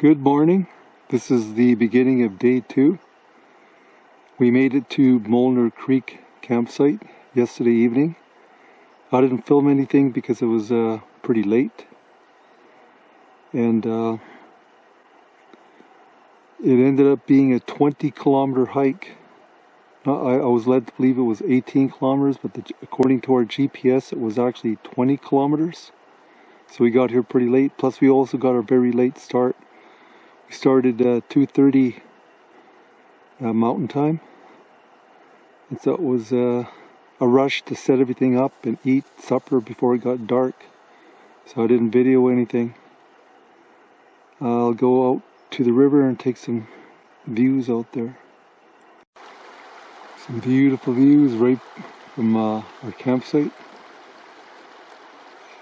Good morning. This is the beginning of day 2. We made it to Molnar Creek campsite yesterday evening. I didn't film anything because it was pretty late. And it ended up being a 20-kilometer hike. I was led to believe it was 18 kilometers, but according to our GPS, it was actually 20 kilometers. So we got here pretty late. Plus, we also got a very late start. We started 2:30 mountain time. And so it was a rush to set everything up and eat supper before it got dark. So I didn't video anything. I'll go out to the river and take some views out there. Some beautiful views right from our campsite.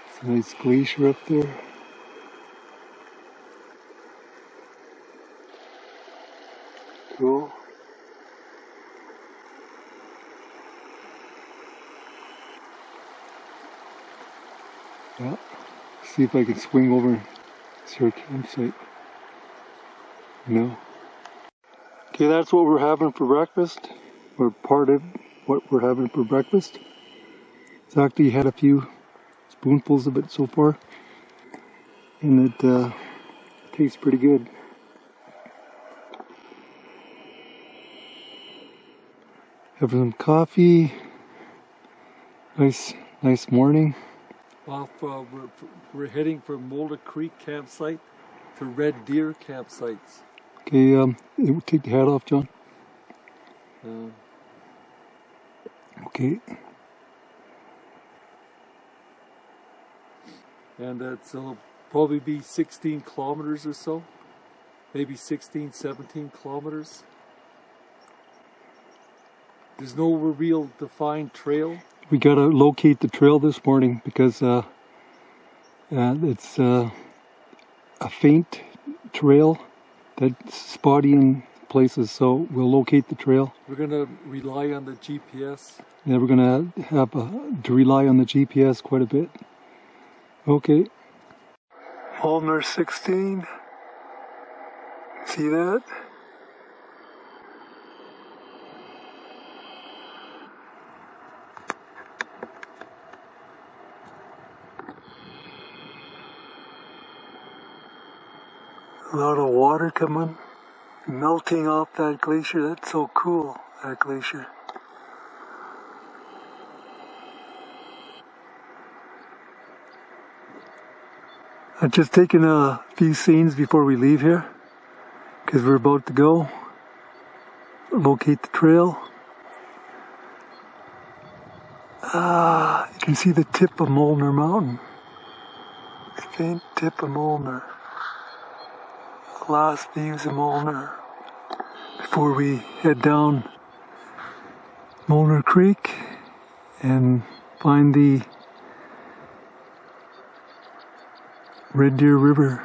It's a nice glacier up there. Cool. Yeah. See if I can swing over to our campsite. No. Okay, that's what we're having for breakfast. Or part of what we're having for breakfast. It's actually had a few spoonfuls of it so far. And it tastes pretty good. Have some coffee. Nice morning. Off, we're heading from Molnar Creek campsite to Red Deer campsites. Okay, take the hat off, John. Okay. And it'll probably be 16 kilometers or so. Maybe 16, 17 kilometers. There's no real defined trail. We gotta locate the trail this morning because it's a faint trail that's spotty in places, so we'll locate the trail. We're gonna rely on the GPS. Yeah, we're gonna have to rely on the GPS quite a bit. Okay. Molnar 16. See that? A lot of water coming, melting off that glacier. That's so cool, that glacier. I've just taken a few scenes before we leave here, because we're about to go locate the trail. You can see the tip of Molnar Mountain. The faint tip of Molnar. Last views of Molnar before we head down Molnar Creek and find the Red Deer River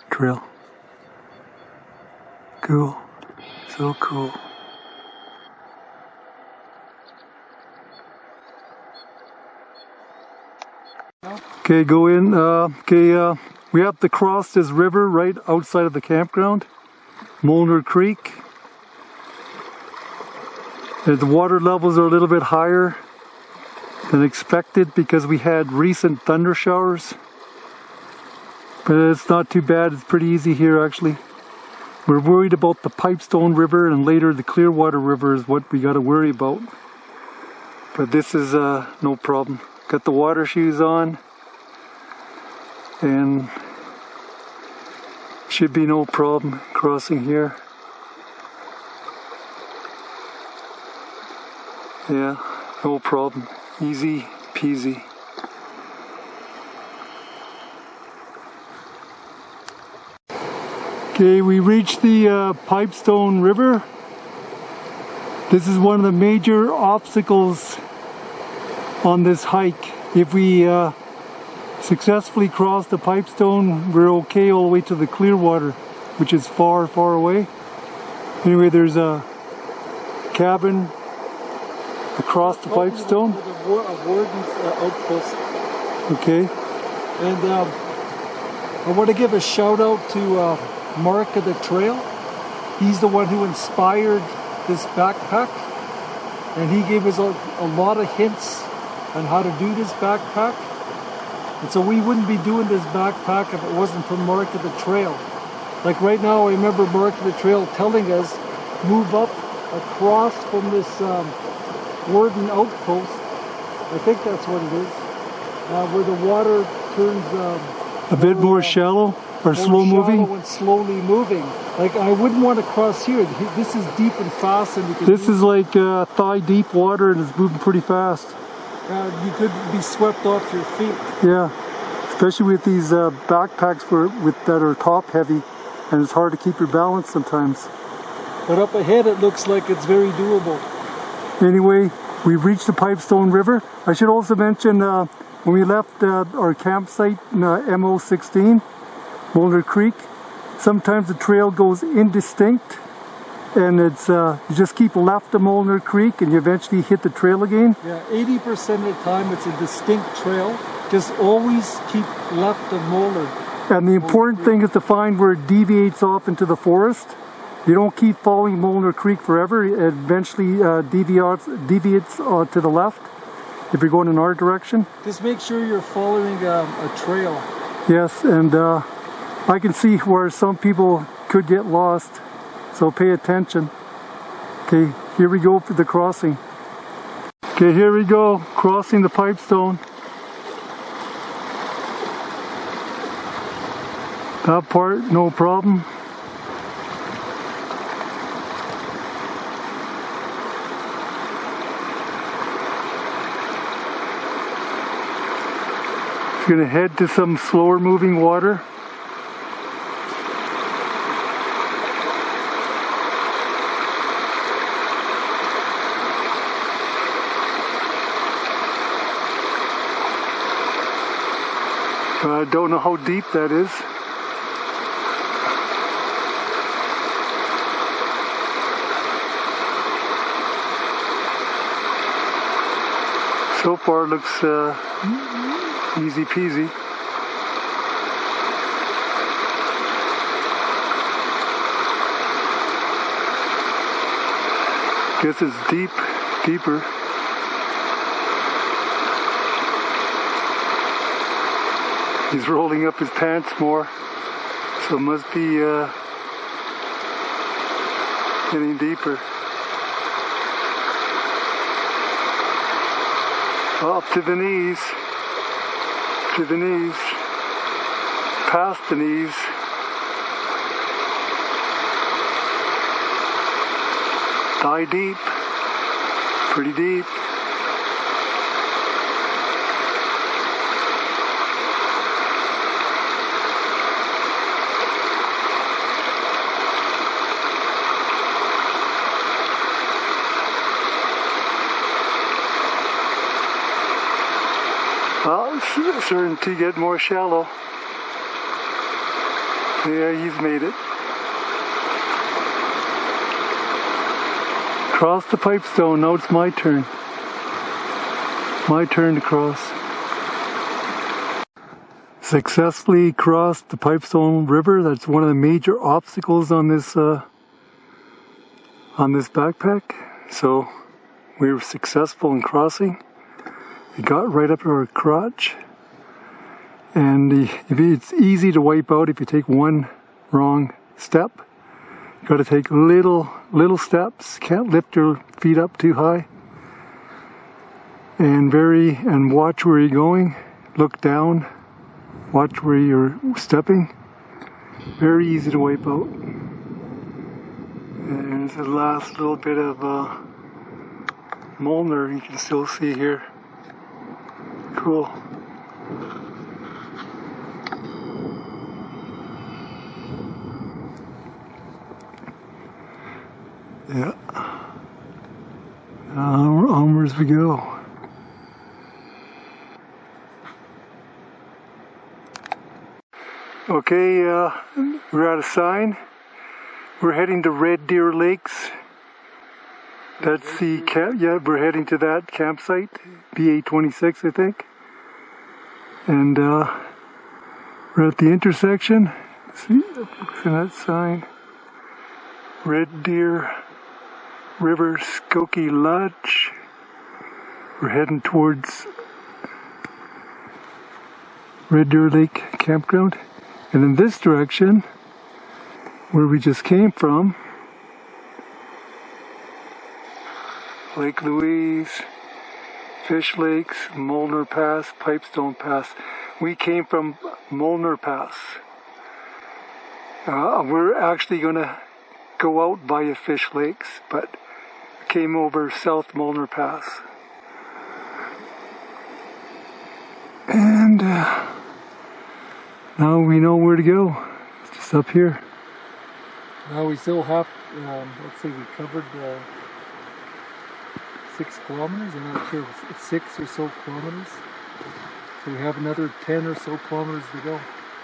trail. Cool. So cool. Okay, go in. We have to cross this river right outside of the campground, Molnar Creek. The water levels are a little bit higher than expected because we had recent thunder showers. But it's not too bad, it's pretty easy here actually. We're worried about the Pipestone River and later the Clearwater River is what we got to worry about. But this is no problem. Got the water shoes on. And should be no problem crossing here. Yeah, no problem. Easy peasy. Okay, we reached the Pipestone River. This is one of the major obstacles on this hike. If we successfully cross the Pipestone, we're okay all the way to the Clearwater, which is far away. Anyway, there's a cabin across the Pipestone. A warden's outpost. Okay. And I want to give a shout out to Mark of the Trail. He's the one who inspired this backpack, and he gave us a lot of hints on how to do this backpack. And so we wouldn't be doing this backpack if it wasn't for Mark of the Trail. Like right now, I remember Mark of the Trail telling us, move up across from this Warden outpost. I think that's what it is, where the water turns a bit more shallow or slow moving. And slowly moving. Like I wouldn't want to cross here. This is deep and fast, and you can. This is like thigh deep water, and it's moving pretty fast. You could be swept off your feet. Yeah, especially with these backpacks that are top heavy, and it's hard to keep your balance sometimes. But up ahead, it looks like it's very doable. Anyway, we've reached the Pipestone River. I should also mention when we left our campsite in MO16, Molar Creek, sometimes the trail goes indistinct, and it's you just keep left of Molar Creek and you eventually hit the trail again. Yeah, 80% of the time it's a distinct trail. Just always keep left of Molar. And the important thing is to find where it deviates off into the forest. You don't keep following Molar Creek forever. It eventually deviates to the left if you're going in our direction. Just make sure you're following a trail. Yes, and I can see where some people could get lost, so pay attention. Okay, here we go for the crossing. Okay, here we go, crossing the Pipestone. That part, no problem. Going to head to some slower moving water. I don't know how deep that is. So far it looks easy peasy. Guess it's deeper. He's rolling up his pants more, so it must be getting deeper. Up to the knees. To the knees, past the knees. Thigh deep, pretty deep. Well, it's starting to get more shallow. Yeah, he's made it. Cross the Pipestone. Now it's my turn. My turn to cross. Successfully crossed the Pipestone River. That's one of the major obstacles on this backpack. So we were successful in crossing. It got right up to our crotch, and it's easy to wipe out if you take one wrong step. You got to take little steps. Can't lift your feet up too high, and watch where you're going. Look down. Watch where you're stepping. Very easy to wipe out. And there's the last little bit of Molnar you can still see here. Cool. Yeah. Onwards we go. Okay, we're at a sign. We're heading to Red Deer Lakes. That's the camp. Yeah, we're heading to that campsite, BA26, I think. And we're We're at the intersection. See, look at that sign. Red Deer River Skokie Lodge. We're heading towards Red Deer Lake Campground. And in this direction, where we just came from, Lake Louise, Fish Lakes, Molar Pass, Pipestone Pass. We came from Molar Pass. We're actually going to go out via Fish Lakes, but came over South Molar Pass. And now we know where to go. It's just up here. Now we still have, let's say we covered 6 kilometers. I'm not sure, it's 6 or so kilometers. So we have another 10 or so kilometers to go.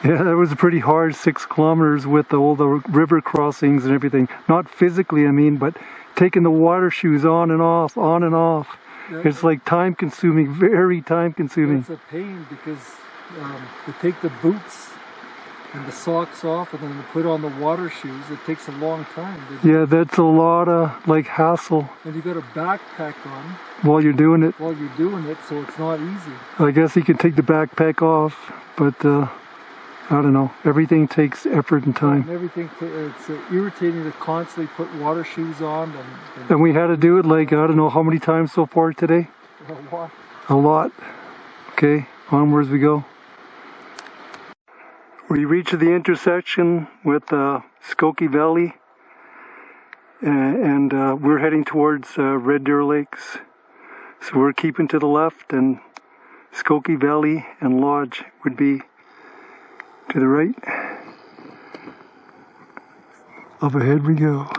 Yeah, that was a pretty hard 6 kilometers with all the river crossings and everything. Not physically, I mean, but taking the water shoes on and off, on and off. Yeah. It's like time consuming, very time consuming. It's a pain because to take the boots and the socks off and then to put on the water shoes, it takes a long time. Yeah, that's a lot of like hassle. And you got a backpack on. While you're doing it. While you're doing it, so it's not easy. I guess you can take the backpack off, but I don't know. Everything takes effort and time. And everything, it's irritating to constantly put water shoes on. And we had to do it like, I don't know how many times so far today? A lot. A lot. Okay, onwards we go. We reached the intersection with Skokie Valley, and we're heading towards Red Deer Lakes. So we're keeping to the left, and Skokie Valley and Lodge would be to the right. Up ahead we go.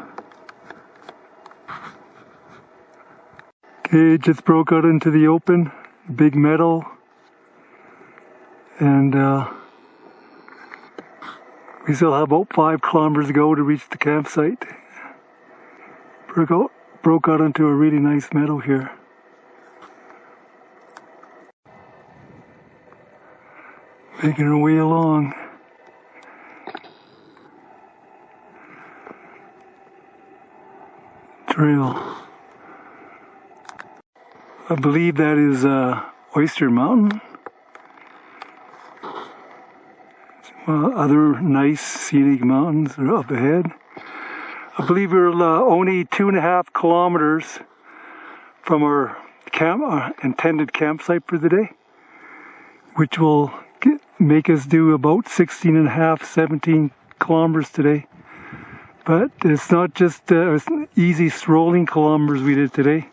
Okay, it just broke out into the open, big meadow, and we still have about 5 kilometers to go to reach the campsite. Broke out into a really nice meadow here. Making our way along. Trail. I believe that is Oyster Mountain. Other nice scenic mountains are up ahead. I believe we're only 2.5 kilometers from our intended campsite for the day, which will make us do about 16.5, 17 kilometers today. But it's not just easy strolling kilometers we did today.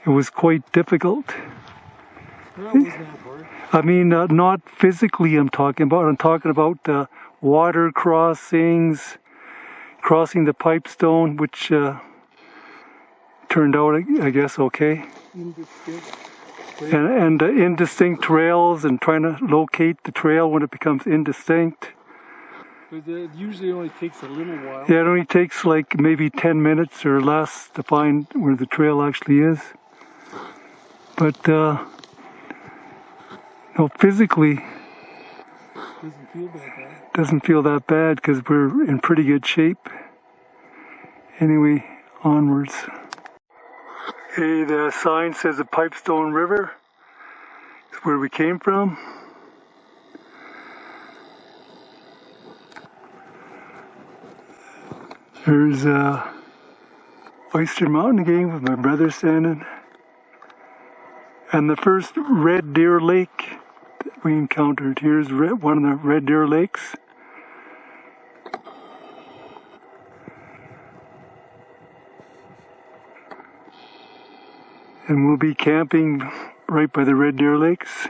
It was quite difficult. That wasn't that hard. I mean, not physically I'm talking about. I'm talking about water crossings, crossing the Pipestone, which turned out, I guess, okay. And indistinct trails, and trying to locate the trail when it becomes indistinct. But it usually only takes a little while. Yeah, it only takes like maybe 10 minutes or less to find where the trail actually is. But no, physically, doesn't feel that bad because we're in pretty good shape. Anyway, onwards. Okay, the sign says the Pipestone River. It's where we came from. There's Oyster Mountain again with my brother standing. And the first Red Deer Lake that we encountered. Here's one of the Red Deer Lakes. And we'll be camping right by the Red Deer Lakes.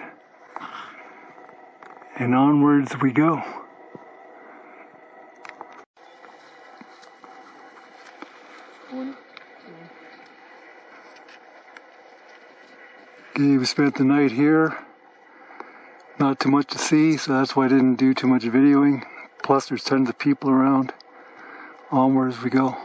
And onwards we go. Okay, we spent the night here. Not too much to see, so that's why I didn't do too much videoing. Plus there's tons of people around. Onwards we go.